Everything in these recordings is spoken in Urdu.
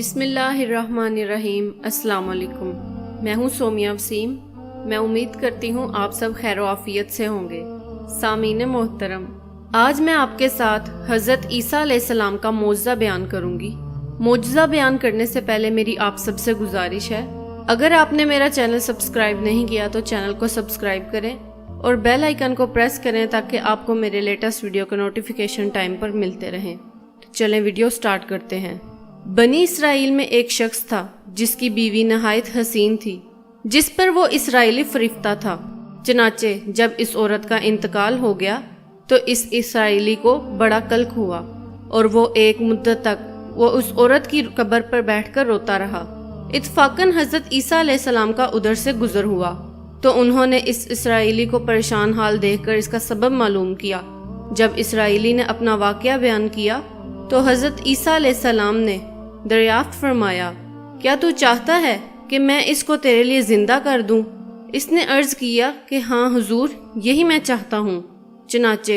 بسم اللہ الرحمن الرحیم۔ السلام علیکم، میں ہوں سومیہ وسیم۔ میں امید کرتی ہوں آپ سب خیر و عافیت سے ہوں گے۔ سامعین محترم، آج میں آپ کے ساتھ حضرت عیسیٰ علیہ السلام کا معجزہ بیان کروں گی۔ معجزہ بیان کرنے سے پہلے میری آپ سب سے گزارش ہے، اگر آپ نے میرا چینل سبسکرائب نہیں کیا تو چینل کو سبسکرائب کریں اور بیل آئیکن کو پریس کریں تاکہ آپ کو میرے لیٹسٹ ویڈیو کا نوٹیفیکیشن ٹائم پر ملتے رہیں۔ چلیں ویڈیو سٹارٹ کرتے ہیں۔ بنی اسرائیل میں ایک شخص تھا جس کی بیوی نہایت حسین تھی، جس پر وہ اسرائیلی فریفتہ تھا۔ چنانچہ جب اس عورت کا انتقال ہو گیا تو اس اسرائیلی کو بڑا کلک ہوا اور وہ ایک مدت تک وہ اس عورت کی قبر پر بیٹھ کر روتا رہا۔ اتفاقاً حضرت عیسیٰ علیہ السلام کا ادھر سے گزر ہوا تو انہوں نے اس اسرائیلی کو پریشان حال دیکھ کر اس کا سبب معلوم کیا۔ جب اسرائیلی نے اپنا واقعہ بیان کیا تو حضرت عیسیٰ علیہ السلام نے دریافت فرمایا، کیا تو چاہتا ہے کہ میں اس کو تیرے لیے زندہ کر دوں؟ اس نے عرض کیا کہ ہاں حضور، یہی میں چاہتا ہوں۔ چنانچہ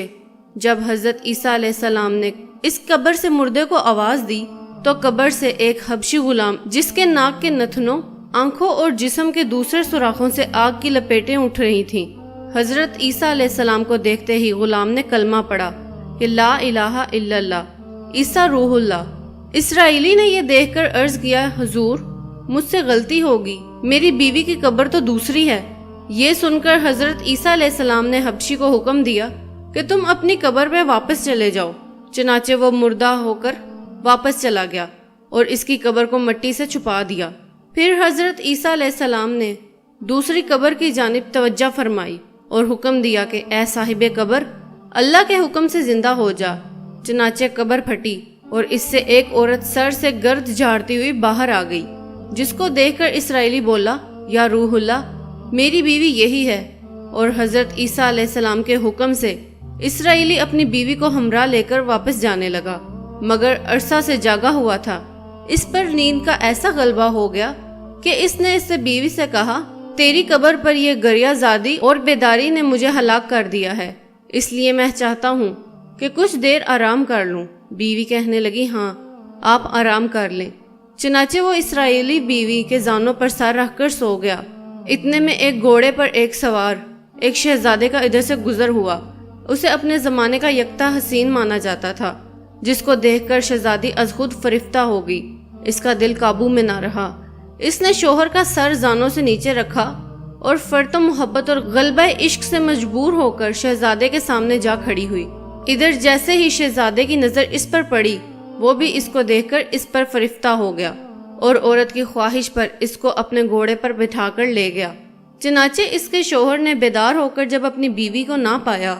جب حضرت عیسیٰ علیہ السلام نے اس قبر سے مردے کو آواز دی تو قبر سے ایک حبشی غلام، جس کے ناک کے نتنوں، آنکھوں اور جسم کے دوسرے سوراخوں سے آگ کی لپیٹیں اٹھ رہی تھیں، حضرت عیسیٰ علیہ السلام کو دیکھتے ہی غلام نے کلمہ پڑھا کہ لا الہ الا اللہ، عیسیٰ روح اللہ۔ اسرائیلی نے یہ دیکھ کر عرض کیا، حضور مجھ سے غلطی ہوگی، میری بیوی کی قبر تو دوسری ہے۔ یہ سن کر حضرت عیسیٰ علیہ السلام نے حبشی کو حکم دیا کہ تم اپنی قبر پہ واپس چلے جاؤ۔ چنانچہ وہ مردہ ہو کر واپس چلا گیا اور اس کی قبر کو مٹی سے چھپا دیا۔ پھر حضرت عیسیٰ علیہ السلام نے دوسری قبر کی جانب توجہ فرمائی اور حکم دیا کہ اے صاحب قبر، اللہ کے حکم سے زندہ ہو جا۔ چنانچہ قبر پھٹی اور اس سے ایک عورت سر سے گرد جھاڑتی ہوئی باہر آ گئی، جس کو دیکھ کر اسرائیلی بولا، یا روح اللہ، میری بیوی یہی ہے۔ اور حضرت عیسیٰ علیہ السلام کے حکم سے اسرائیلی اپنی بیوی کو ہمراہ لے کر واپس جانے لگا، مگر عرصہ سے جاگا ہوا تھا۔ اس پر نیند کا ایسا غلبہ ہو گیا کہ اس نے اس سے بیوی سے کہا، تیری قبر پر یہ گریہ زادی اور بیداری نے مجھے ہلاک کر دیا ہے، اس لیے میں چاہتا ہوں کہ کچھ دیر آرام کر لوں۔ بیوی کہنے لگی، ہاں آپ آرام کر لیں۔ چنانچہ وہ اسرائیلی بیوی کے زانوں پر سر رکھ کر سو گیا۔ اتنے میں ایک گھوڑے پر ایک سوار ایک شہزادے کا ادھر سے گزر ہوا۔ اسے اپنے زمانے کا یکتا حسین مانا جاتا تھا، جس کو دیکھ کر شہزادی از خود فریفتہ ہو گئی۔ اس کا دل قابو میں نہ رہا۔ اس نے شوہر کا سر زانوں سے نیچے رکھا اور فرط محبت اور غلبہ عشق سے مجبور ہو کر شہزادے کے سامنے جا کھڑی ہوئی۔ ادھر جیسے ہی شہزادے کی نظر اس پر پڑی، وہ بھی اس کو دیکھ کر اس پر فریفتہ ہو گیا اور عورت کی خواہش پر اس کو اپنے گھوڑے پر بٹھا کر لے گیا۔ چنانچہ اس کے شوہر نے بیدار ہو کر جب اپنی بیوی کو نہ پایا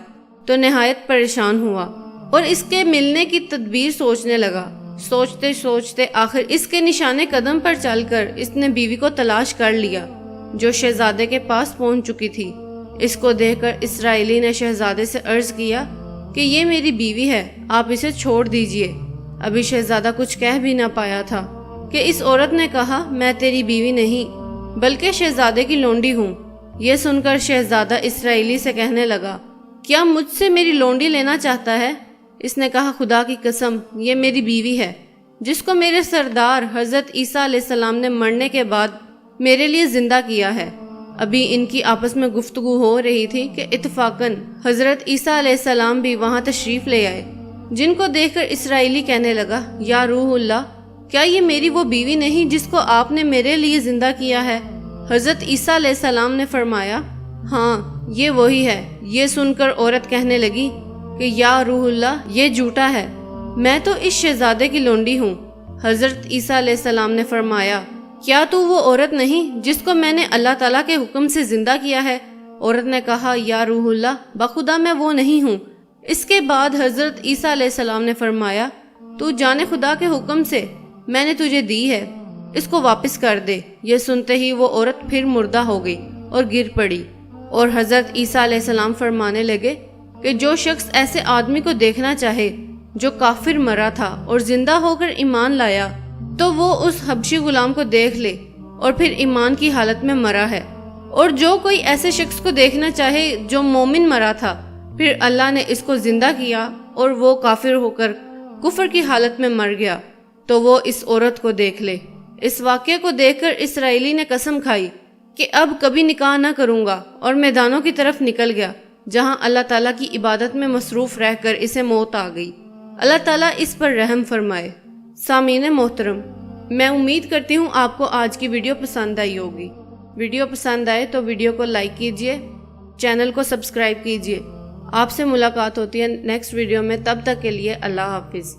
تو نہایت پریشان ہوا اور اس کے ملنے کی تدبیر سوچنے لگا۔ سوچتے سوچتے آخر اس کے نشانے قدم پر چل کر اس نے بیوی کو تلاش کر لیا، جو شہزادے کے پاس پہنچ چکی تھی۔ اس کو دیکھ کر اسرائیلی نے شہزادے سے عرض کیا کہ یہ میری بیوی ہے، آپ اسے چھوڑ دیجئے۔ ابھی شہزادہ کچھ کہہ بھی نہ پایا تھا کہ اس عورت نے کہا، میں تیری بیوی نہیں بلکہ شہزادے کی لونڈی ہوں۔ یہ سن کر شہزادہ اسرائیلی سے کہنے لگا، کیا مجھ سے میری لونڈی لینا چاہتا ہے؟ اس نے کہا، خدا کی قسم، یہ میری بیوی ہے، جس کو میرے سردار حضرت عیسیٰ علیہ السلام نے مرنے کے بعد میرے لیے زندہ کیا ہے۔ ابھی ان کی آپس میں گفتگو ہو رہی تھی کہ اتفاقاً حضرت عیسیٰ علیہ السلام بھی وہاں تشریف لے آئے، جن کو دیکھ کر اسرائیلی کہنے لگا، یا روح اللہ، کیا یہ میری وہ بیوی نہیں جس کو آپ نے میرے لیے زندہ کیا ہے؟ حضرت عیسیٰ علیہ السلام نے فرمایا، ہاں یہ وہی ہے۔ یہ سن کر عورت کہنے لگی کہ یا روح اللہ، یہ جھوٹا ہے، میں تو اس شہزادے کی لونڈی ہوں۔ حضرت عیسیٰ علیہ السلام نے فرمایا، کیا تو وہ عورت نہیں جس کو میں نے اللہ تعالیٰ کے حکم سے زندہ کیا ہے؟ عورت نے کہا، یا روح اللہ، بخدا میں وہ نہیں ہوں۔ اس کے بعد حضرت عیسیٰ علیہ السلام نے فرمایا، تو جانے خدا کے حکم سے میں نے تجھے دی ہے، اس کو واپس کر دے۔ یہ سنتے ہی وہ عورت پھر مردہ ہو گئی اور گر پڑی، اور حضرت عیسیٰ علیہ السلام فرمانے لگے کہ جو شخص ایسے آدمی کو دیکھنا چاہے جو کافر مرا تھا اور زندہ ہو کر ایمان لایا، تو وہ اس حبشی غلام کو دیکھ لے اور پھر ایمان کی حالت میں مرا ہے، اور جو کوئی ایسے شخص کو دیکھنا چاہے جو مومن مرا تھا، پھر اللہ نے اس کو زندہ کیا اور وہ کافر ہو کر کفر کی حالت میں مر گیا۔ تو وہ اس عورت کو دیکھ لے۔ اس واقعے کو دیکھ کر اسرائیلی نے قسم کھائی کہ اب کبھی نکاح نہ کروں گا، اور میدانوں کی طرف نکل گیا جہاں اللہ تعالیٰ کی عبادت میں مصروف رہ کر اسے موت آ گئی۔ اللہ تعالیٰ اس پر رحم فرمائے۔ سامعین محترم، میں امید کرتی ہوں آپ کو آج کی ویڈیو پسند آئی ہوگی۔ ویڈیو پسند آئے تو ویڈیو کو لائک کیجئے، چینل کو سبسکرائب کیجئے۔ آپ سے ملاقات ہوتی ہے نیکسٹ ویڈیو میں، تب تک کے لیے اللہ حافظ۔